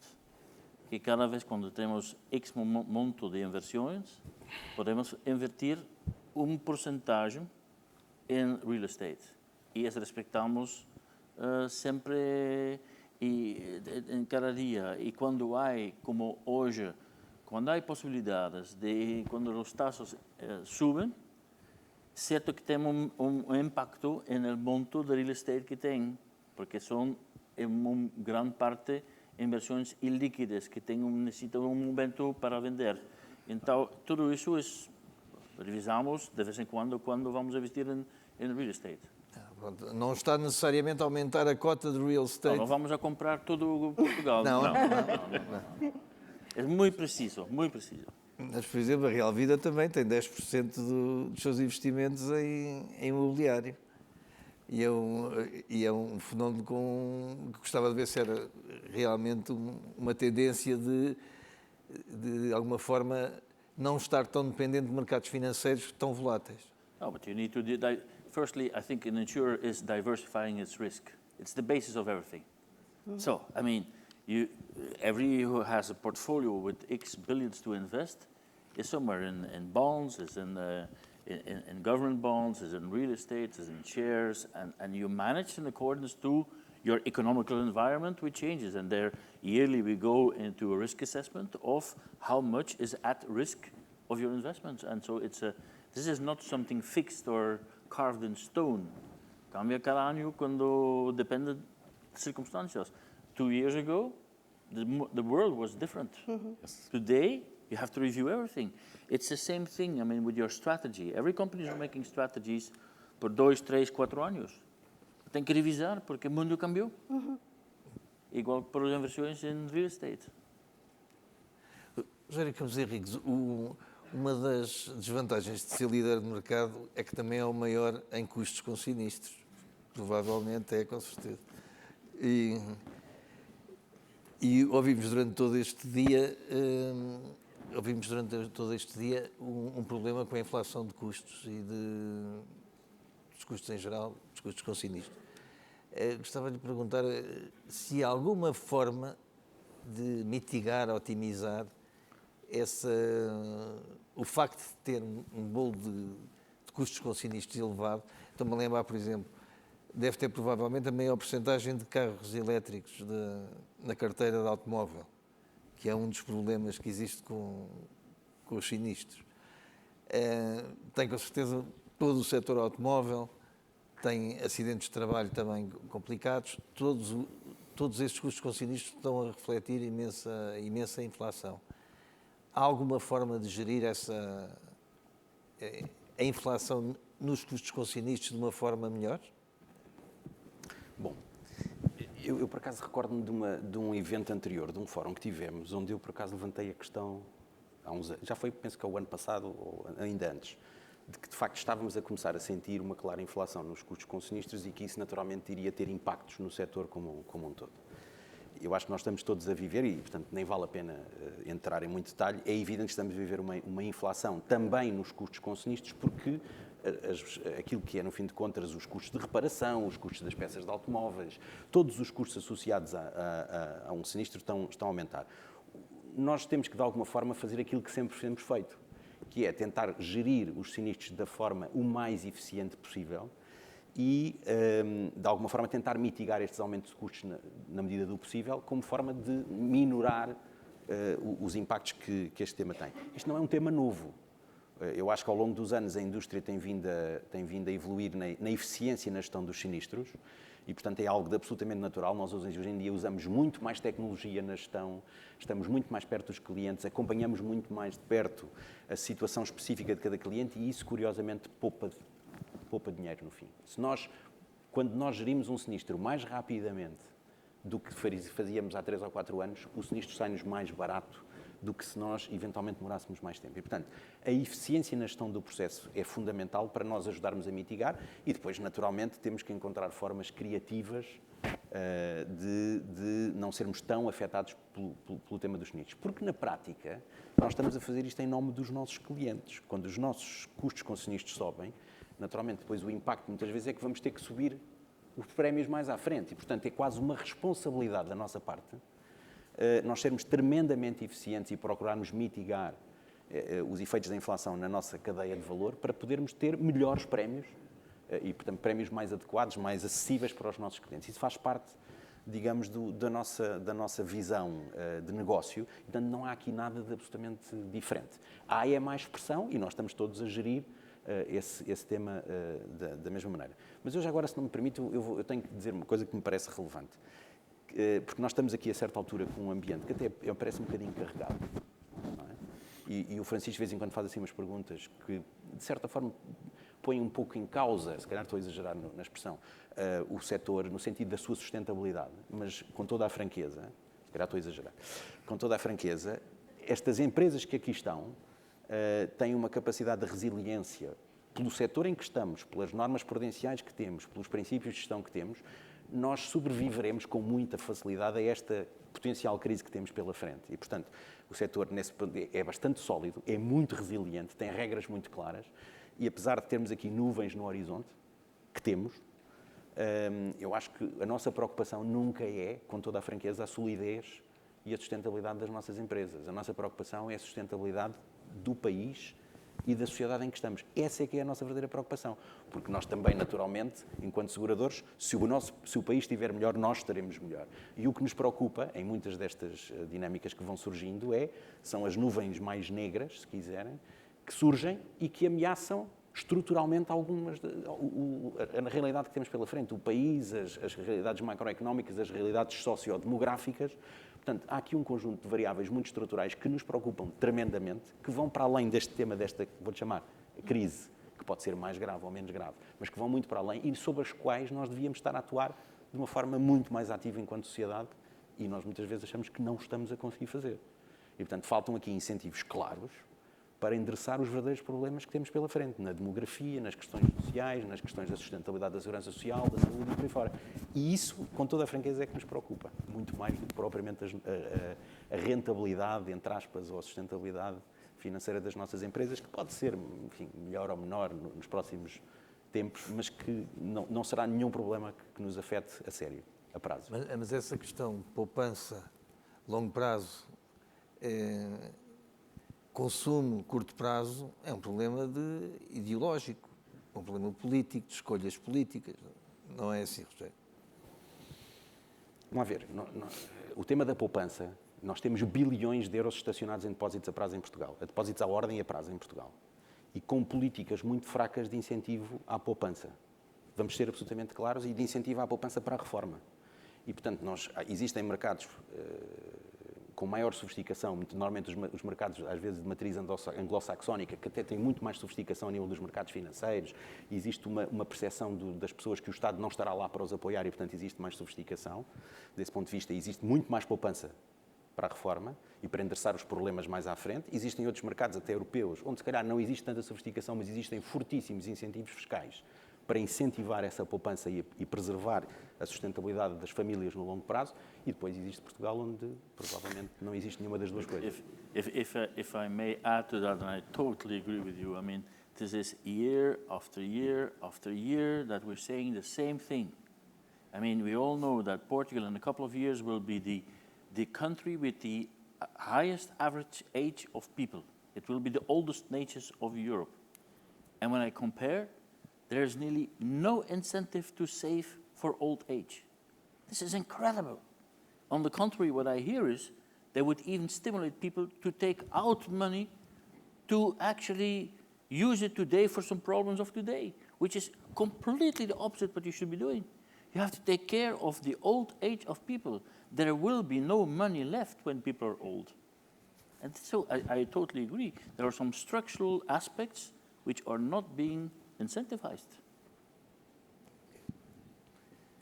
que cada vez cuando tenemos X monto de inversiones, podemos invertir un porcentaje en real estate. Y eso respetamos siempre y en cada día. Y cuando hay, como hoy, cuando hay posibilidades de, cuando los tasas suben, cierto que tenemos un impacto en el monto de real estate que tienen, porque son en gran parte inversiones ilíquidas que necesitan un momento para vender. Entonces, todo eso revisamos de vez en cuando vamos a investir en real estate. Não está necessariamente a aumentar a cota de real estate. No vamos a comprar todo Portugal. Não. É muito preciso, muito preciso. Mas, por exemplo, a Real Vida também tem 10% dos seus investimentos em imobiliário. E é um fenómeno que gostava de ver se era realmente uma tendência de alguma forma, não estar tão dependente de mercados financeiros tão voláteis. No, but you need to firstly, I think an insurer is diversifying its risk. It's the basis of everything. So, I mean, every who has a portfolio with X billions to invest is somewhere in bonds, is in government bonds, is in real estate, is in shares, and you manage in accordance to your economical environment, which changes. And there, yearly, we go into a risk assessment of how much is at risk of your investments. And so this is not something fixed or carved in stone. Cambia cada año cuando depende de circunstancias. 2 years ago, the world was different. Yes. Today, you have to review everything. It's the same thing, I mean, with your strategy. Every company is making strategies por 2, 3, 4 años. Tem que revisar porque o mundo cambiou. Igual para as inversões em real estate. Rogério Campos Henriques, uma das desvantagens de ser líder de mercado é que também é o maior em custos com sinistros. Provavelmente é, com certeza. E ouvimos durante todo este dia um problema com a inflação de custos e dos custos em geral, dos custos com sinistro. Gostava de lhe perguntar se há alguma forma de mitigar, otimizar o facto de ter um bolo de custos com sinistros elevado. Estou-me a lembrar, por exemplo, deve ter provavelmente a maior percentagem de carros elétricos na carteira de automóvel, que é um dos problemas que existe com os sinistros. Tem com certeza todo o setor automóvel, tem acidentes de trabalho também complicados, todos estes custos com sinistros estão a refletir imensa inflação. Há alguma forma de gerir a inflação nos custos com sinistros de uma forma melhor? Bom, eu por acaso recordo-me de um evento anterior, de um fórum que tivemos, onde eu por acaso levantei a questão, há uns anos, já foi, penso que é o ano passado ou ainda antes, de que, de facto, estávamos a começar a sentir uma clara inflação nos custos com sinistros e que isso, naturalmente, iria ter impactos no setor como um todo. Eu acho que nós estamos todos a viver, e, portanto, nem vale a pena entrar em muito detalhe, é evidente que estamos a viver uma inflação também nos custos com sinistros, porque aquilo que é, no fim de contas, os custos de reparação, os custos das peças de automóveis, todos os custos associados a um sinistro estão a aumentar. Nós temos que, de alguma forma, fazer aquilo que sempre temos feito, que é tentar gerir os sinistros da forma o mais eficiente possível e, de alguma forma, tentar mitigar estes aumentos de custos na medida do possível, como forma de minorar os impactos que este tema tem. Isto não é um tema novo. Eu acho que, ao longo dos anos, a indústria tem vindo a evoluir na eficiência na gestão dos sinistros e, portanto, é algo de absolutamente natural. Nós, hoje em dia, usamos muito mais tecnologia na gestão, estamos muito mais perto dos clientes, acompanhamos muito mais de perto a situação específica de cada cliente e isso, curiosamente, poupa dinheiro no fim. Quando nós gerimos um sinistro mais rapidamente do que fazíamos há 3 ou 4 anos, o sinistro sai-nos mais barato do que se nós eventualmente demorássemos mais tempo. E, portanto, a eficiência na gestão do processo é fundamental para nós ajudarmos a mitigar e depois, naturalmente, temos que encontrar formas criativas de não sermos tão afetados pelo tema dos sinistros. Porque, na prática, nós estamos a fazer isto em nome dos nossos clientes. Quando os nossos custos com sinistros sobem, naturalmente, depois o impacto, muitas vezes, é que vamos ter que subir os prémios mais à frente. E, portanto, é quase uma responsabilidade da nossa parte nós sermos tremendamente eficientes e procurarmos mitigar os efeitos da inflação na nossa cadeia de valor para podermos ter melhores prémios e, portanto, prémios mais adequados, mais acessíveis para os nossos clientes. Isso faz parte, digamos, da nossa visão de negócio. Portanto, não há aqui nada de absolutamente diferente. Há mais pressão e nós estamos todos a gerir esse tema da mesma maneira. Mas eu já agora, se não me permite, eu tenho que dizer uma coisa que me parece relevante. Porque nós estamos aqui a certa altura com um ambiente que até parece um bocadinho carregado. Não é? E o Francisco de vez em quando faz assim umas perguntas que, de certa forma, põem um pouco em causa, se calhar estou a exagerar na expressão, o setor no sentido da sua sustentabilidade, mas com toda a franqueza, se calhar estou a exagerar, com toda a franqueza, estas empresas que aqui estão têm uma capacidade de resiliência pelo setor em que estamos, pelas normas prudenciais que temos, pelos princípios de gestão que temos, nós sobreviveremos com muita facilidade a esta potencial crise que temos pela frente. E, portanto, o setor nesse é bastante sólido, é muito resiliente, tem regras muito claras e, apesar de termos aqui nuvens no horizonte, que temos, eu acho que a nossa preocupação nunca é, com toda a franqueza, a solidez e a sustentabilidade das nossas empresas. A nossa preocupação é a sustentabilidade do país e da sociedade em que estamos. Essa é que é a nossa verdadeira preocupação. Porque nós também, naturalmente, enquanto seguradores, se o país estiver melhor, nós estaremos melhor. E o que nos preocupa, em muitas destas dinâmicas que vão surgindo, são as nuvens mais negras, se quiserem, que surgem e que ameaçam estruturalmente a realidade que temos pela frente. O país, as realidades macroeconómicas, as realidades sociodemográficas. Portanto, há aqui um conjunto de variáveis muito estruturais que nos preocupam tremendamente, que vão para além deste tema, vou-lhe chamar, crise, que pode ser mais grave ou menos grave, mas que vão muito para além e sobre as quais nós devíamos estar a atuar de uma forma muito mais ativa enquanto sociedade e nós muitas vezes achamos que não estamos a conseguir fazer. E, portanto, faltam aqui incentivos claros para endereçar os verdadeiros problemas que temos pela frente, na demografia, nas questões sociais, nas questões da sustentabilidade da segurança social, da saúde e por aí fora. E isso, com toda a franqueza, é que nos preocupa, muito mais do que propriamente a rentabilidade, entre aspas, ou a sustentabilidade financeira das nossas empresas, que pode ser, enfim, melhor ou menor nos próximos tempos, mas que não será nenhum problema que nos afete a sério, a prazo. Mas essa questão de poupança, longo prazo, consumo, curto prazo, é um problema ideológico, um problema político, de escolhas políticas. Não é assim, Rogério? Vamos ver. O tema da poupança, nós temos bilhões de euros estacionados em depósitos a prazo em Portugal, a depósitos à ordem e a prazo em Portugal, e com políticas muito fracas de incentivo à poupança. Vamos ser absolutamente claros, e de incentivo à poupança para a reforma. E, portanto, existem mercados com maior sofisticação, normalmente os mercados, às vezes, de matriz anglo-saxónica, que até têm muito mais sofisticação a nível dos mercados financeiros, existe uma percepção das pessoas que o Estado não estará lá para os apoiar e, portanto, existe mais sofisticação. Desse ponto de vista, existe muito mais poupança para a reforma e para endereçar os problemas mais à frente. Existem outros mercados, até europeus, onde se calhar não existe tanta sofisticação, mas existem fortíssimos incentivos fiscais para incentivar essa poupança e preservar a sustentabilidade das famílias no longo prazo. E depois existe Portugal, onde provavelmente não existe nenhuma das duas coisas. If I may add to that, and I totally agree with you, I mean, this is year after year after year that we're saying the same thing. I mean, we all know that Portugal in a couple of years will be the country with the highest average age of people. It will be the oldest nation of Europe. And when I compare, there's nearly no incentive to save for old age. This is incredible. On the contrary, what I hear is they would even stimulate people to take out money to actually use it today for some problems of today, which is completely the opposite what you should be doing. You have to take care of the old age of people. There will be no money left when people are old. And so I totally agree. There are some structural aspects which are not being incentivized.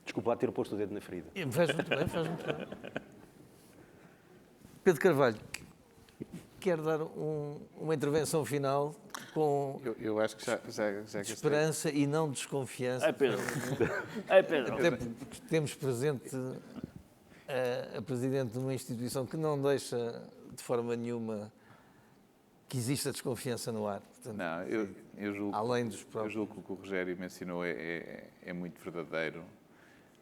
Desculpa lá ter posto o dedo na ferida. Faz muito bem, faz muito bem. Pedro Carvalho, quer dar uma intervenção final com Eu acho que já gastei. esperança e não desconfiança. Ai, Pedro. Ai, Pedro. Até porque temos presente a Presidente de uma instituição que não deixa de forma nenhuma que exista desconfiança no ar. Portanto, Não, eu julgo, além dos eu próprios. julgo que o que o Rogério mencionou é muito verdadeiro.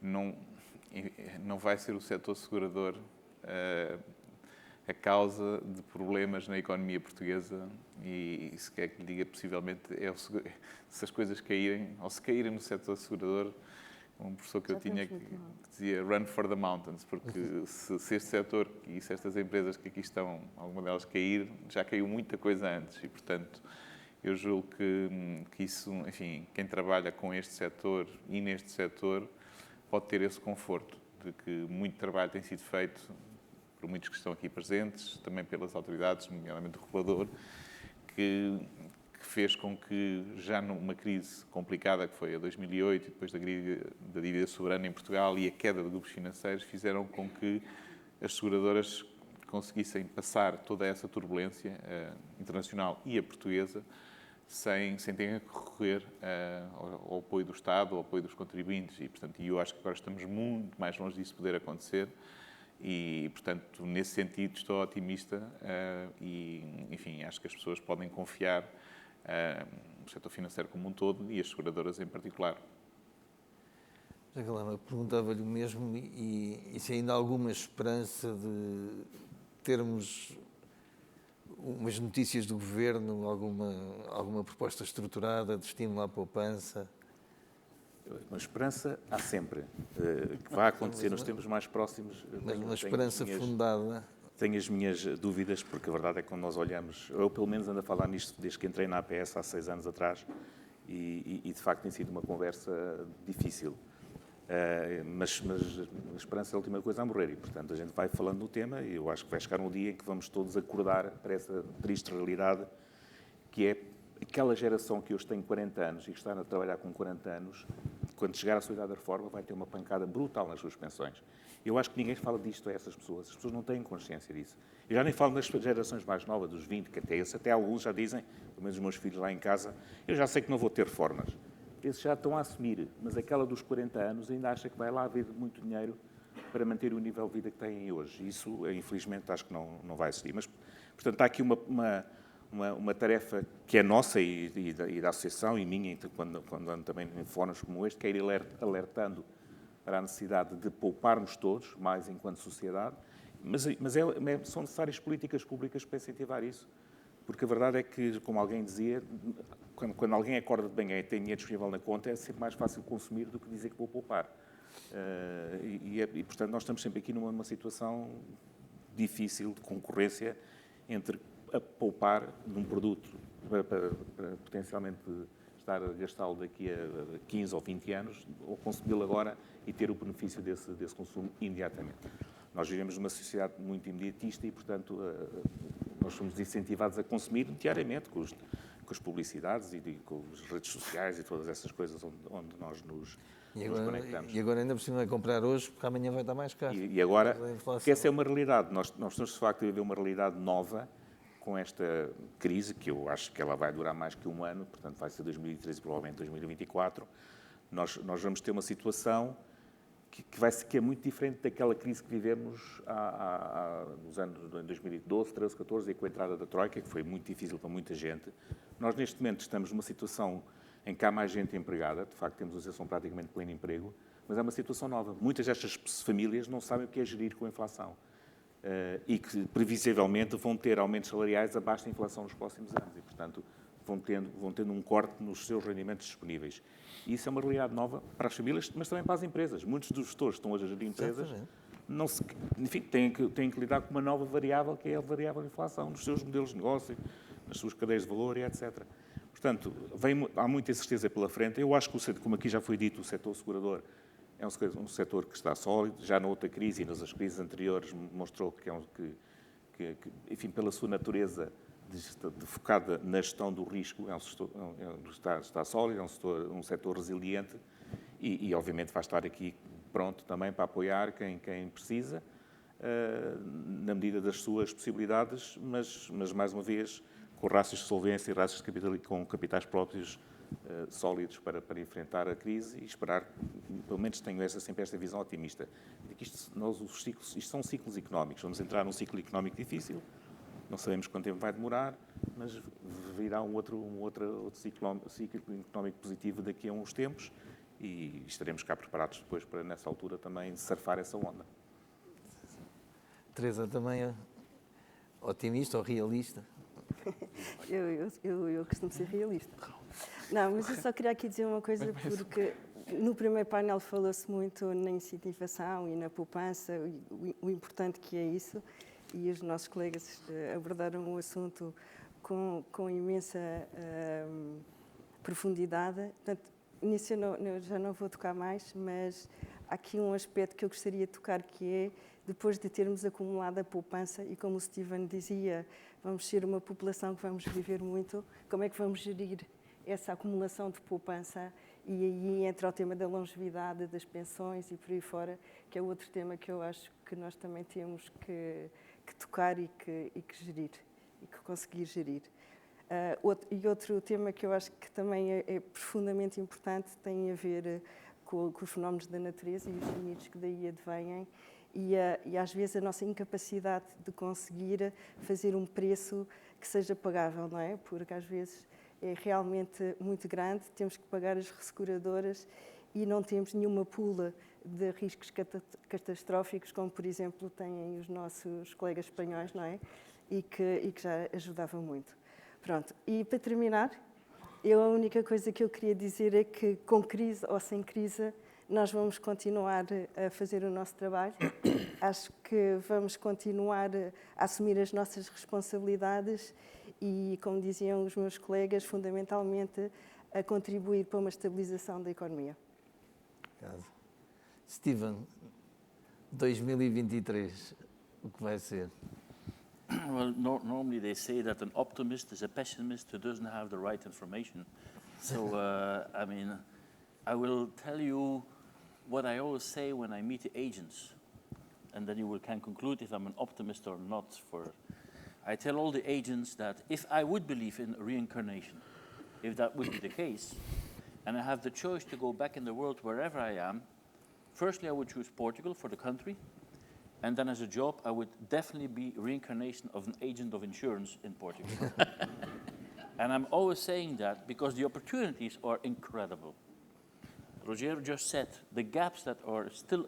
Não vai ser o setor segurador a causa de problemas na economia portuguesa e se quer que lhe diga, possivelmente, se as coisas caírem, ou se caírem no setor segurador, um professor que eu tinha que dizia run for the mountains, porque se este setor e se estas empresas que aqui estão, alguma delas cair, já caiu muita coisa antes e, portanto, eu julgo que isso, enfim, quem trabalha com este setor e neste setor pode ter esse conforto de que muito trabalho tem sido feito por muitos que estão aqui presentes, também pelas autoridades, nomeadamente o regulador, que fez com que, já numa crise complicada, que foi a 2008, e depois da dívida soberana em Portugal e a queda de grupos financeiros, fizeram com que as seguradoras conseguissem passar toda essa turbulência internacional e a portuguesa sem terem que recorrer ao apoio do Estado, ao apoio dos contribuintes. E, portanto, eu acho que agora estamos muito mais longe disso poder acontecer. E, portanto, nesse sentido, estou otimista e, enfim, acho que as pessoas podem confiar no setor financeiro como um todo e as seguradoras em particular. José Calama, perguntava-lhe o mesmo e se ainda há alguma esperança de termos umas notícias do Governo, alguma proposta estruturada de estímulo à poupança? Uma esperança há sempre. Que vai acontecer nos tempos mais próximos. Mas uma esperança fundada. Tenho as minhas dúvidas, porque a verdade é que quando nós olhamos, eu pelo menos ando a falar nisto desde que entrei na APS há 6 anos atrás, e de facto tem sido uma conversa difícil. Mas a esperança é a última coisa a morrer, e portanto a gente vai falando do tema, e eu acho que vai chegar um dia em que vamos todos acordar para essa triste realidade, que é aquela geração que hoje tem 40 anos e que está a trabalhar com 40 anos, quando chegar à sua idade da reforma, vai ter uma pancada brutal nas suas pensões. Eu acho que ninguém fala disto a essas pessoas. As pessoas não têm consciência disso. Eu já nem falo das gerações mais novas, dos 20, que até alguns já dizem, pelo menos os meus filhos lá em casa, eu já sei que não vou ter reformas. Esses já estão a assumir, mas aquela dos 40 anos ainda acha que vai lá haver muito dinheiro para manter o nível de vida que têm hoje. Isso, infelizmente, acho que não vai existir. Mas, portanto, há aqui uma tarefa que é nossa e da associação e minha, quando ando também em fóruns como este, que é ir alertando para a necessidade de pouparmos todos, mais enquanto sociedade, mas são necessárias políticas públicas para incentivar isso. Porque a verdade é que, como alguém dizia, quando alguém acorda de manhã e tem dinheiro disponível na conta, é sempre mais fácil consumir do que dizer que vou poupar. Portanto, nós estamos sempre aqui numa situação difícil de concorrência entre a poupar num produto para potencialmente estar a gastá-lo daqui a 15 ou 20 anos, ou consumi-lo agora e ter o benefício desse consumo imediatamente. Nós vivemos numa sociedade muito imediatista e, portanto, nós somos incentivados a consumir diariamente com as publicidades e com as redes sociais e todas essas coisas onde nós nos conectamos. E agora ainda por cima é comprar hoje, porque amanhã vai estar mais caro. E agora, A inflação. porque essa é uma realidade. Nós estamos, de facto, a viver uma realidade nova com esta crise, que eu acho que ela vai durar mais que um ano, portanto vai ser 2013 e provavelmente 2024. Nós vamos ter uma situação que é muito diferente daquela crise que vivemos nos anos de 2012, 13, 14, e com a entrada da Troika, que foi muito difícil para muita gente. Nós, neste momento, estamos numa situação em que há mais gente empregada, de facto temos uma situação praticamente de pleno emprego, mas é uma situação nova. Muitas destas famílias não sabem o que é gerir com a inflação e que, previsivelmente, vão ter aumentos salariais abaixo da inflação nos próximos anos e, portanto, vão tendo um corte nos seus rendimentos disponíveis. E isso é uma realidade nova para as famílias, mas também para as empresas. Muitos dos gestores que estão hoje a gerir empresas têm que lidar com uma nova variável, que é a variável de inflação, nos seus modelos de negócio, nas suas cadeias de valor e etc. Portanto, há muita incerteza pela frente. Eu acho que, como aqui já foi dito, o setor segurador é um setor que está sólido. Já na outra crise e nas crises anteriores mostrou enfim, pela sua natureza focada na gestão do risco, está sólido, é um setor resiliente e, obviamente, vai estar aqui pronto também para apoiar quem precisa, na medida das suas possibilidades, mas mais uma vez, com rácios de solvência e rácios de capital, com capitais próprios sólidos para enfrentar a crise e esperar, pelo menos tenho sempre esta visão otimista, de que isto são ciclos económicos. Vamos entrar num ciclo económico difícil, não sabemos quanto tempo vai demorar, mas virá um outro ciclo económico positivo daqui a uns tempos e estaremos cá preparados depois para, nessa altura, também surfar essa onda. Teresa também é otimista ou realista? Eu costumo ser realista. Não, mas eu só queria aqui dizer uma coisa, porque no primeiro painel falou-se muito na incentivação e na poupança, o importante que é isso, e os nossos colegas abordaram o assunto com imensa profundidade. Portanto, nisso eu já não vou tocar mais, mas há aqui um aspecto que eu gostaria de tocar, que é, depois de termos acumulado a poupança, e como o Steven dizia, vamos ser uma população que vamos viver muito, como é que vamos gerir essa acumulação de poupança? E aí entra o tema da longevidade, das pensões e por aí fora, que é outro tema que eu acho que nós também temos que tocar e que gerir, e que conseguir gerir. Outro tema que eu acho que também é profundamente importante tem a ver com os fenómenos da natureza e os limites que daí advêm e às vezes a nossa incapacidade de conseguir fazer um preço que seja pagável, não é? Porque às vezes é realmente muito grande, temos que pagar as resseguradoras e não temos nenhuma pula de riscos catastróficos, como por exemplo têm os nossos colegas espanhóis, não é? E que já ajudavam muito. Pronto, e para terminar, a única coisa que eu queria dizer é que com crise ou sem crise nós vamos continuar a fazer o nosso trabalho. Acho que vamos continuar a assumir as nossas responsabilidades e, como diziam os meus colegas, fundamentalmente a contribuir para uma estabilização da economia. Steven, 2023, o que vai ser? Well, normally they say that an optimist is a pessimist who doesn't have the right information. So, I mean, I will tell you what I always say when I meet the agents, and then you can conclude if I'm an optimist or not. I tell all the agents that if I would believe in reincarnation, if that would be the case, and I have the choice to go back in the world wherever I am, firstly I would choose Portugal for the country, and then as a job I would definitely be reincarnation of an agent of insurance in Portugal. And I'm always saying that because the opportunities are incredible. Roger just said the gaps that are still,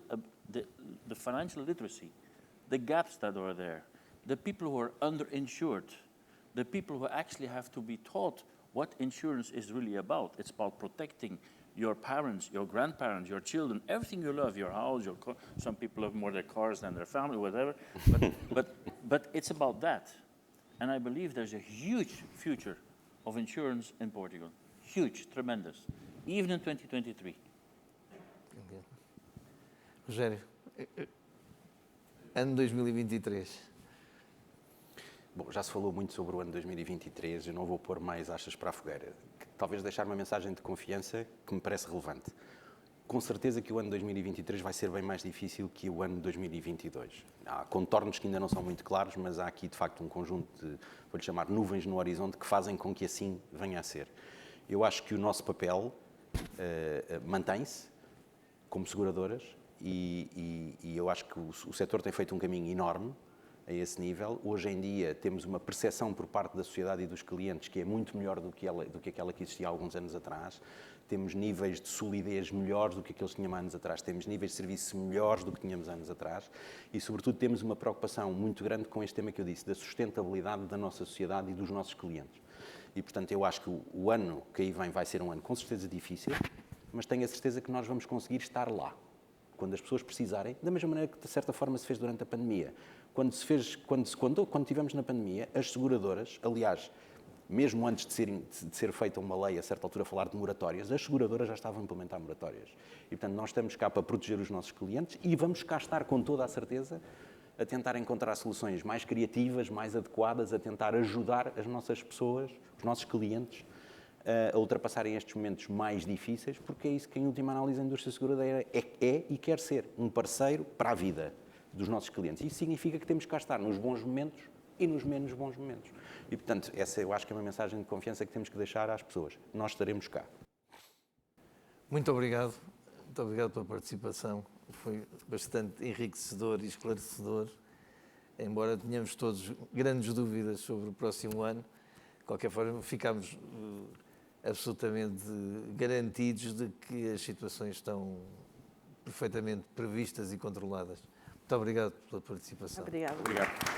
the financial literacy, the gaps that are there, the people who are underinsured, the people who actually have to be taught what insurance is really about. It's about protecting your parents, your grandparents, your children, everything you love, your house, your car. Some people love more their cars than their family, whatever. But it's about that. And I believe there's a huge future of insurance in Portugal. Huge, tremendous. Even in 2023. Rogério, ano 2023. Bom, já se falou muito sobre o ano 2023, eu não vou pôr mais achas para a fogueira. Talvez deixar uma mensagem de confiança que me parece relevante. com certeza que o ano 2023 vai ser bem mais difícil que o ano 2022. Há contornos que ainda não são muito claros, mas há aqui, de facto, um conjunto de, vou-lhe chamar, nuvens no horizonte que fazem com que assim venha a ser. Eu acho que o nosso papel mantém-se como seguradoras e eu acho que o setor tem feito um caminho enorme a esse nível. Hoje em dia temos uma percepção por parte da sociedade e dos clientes que é muito melhor do que aquela que existia há alguns anos atrás. Temos níveis de solidez melhores do que aqueles que tínhamos anos atrás. Temos níveis de serviço melhores do que tínhamos anos atrás. E, sobretudo, temos uma preocupação muito grande com este tema que eu disse, da sustentabilidade da nossa sociedade e dos nossos clientes. E, portanto, eu acho que o ano que aí vem vai ser um ano com certeza difícil, mas tenho a certeza que nós vamos conseguir estar lá. Quando as pessoas precisarem, da mesma maneira que, de certa forma, se fez durante a pandemia. Quando tivemos na pandemia, as seguradoras, aliás, mesmo antes de ser feita uma lei, a certa altura, falar de moratórias, as seguradoras já estavam a implementar moratórias. E, portanto, nós estamos cá para proteger os nossos clientes e vamos cá estar, com toda a certeza, a tentar encontrar soluções mais criativas, mais adequadas, a tentar ajudar as nossas pessoas, os nossos clientes, a ultrapassarem estes momentos mais difíceis, porque é isso que, em última análise, a indústria seguradeira é e quer ser um parceiro para a vida dos nossos clientes. Isso significa que temos que cá estar nos bons momentos e nos menos bons momentos. E, portanto, essa eu acho que é uma mensagem de confiança que temos que deixar às pessoas. Nós estaremos cá. Muito obrigado pela participação. Foi bastante enriquecedor e esclarecedor, embora tenhamos todos grandes dúvidas sobre o próximo ano. De qualquer forma, ficámos absolutamente garantidos de que as situações estão perfeitamente previstas e controladas. Muito obrigado pela participação. Obrigada. Obrigado.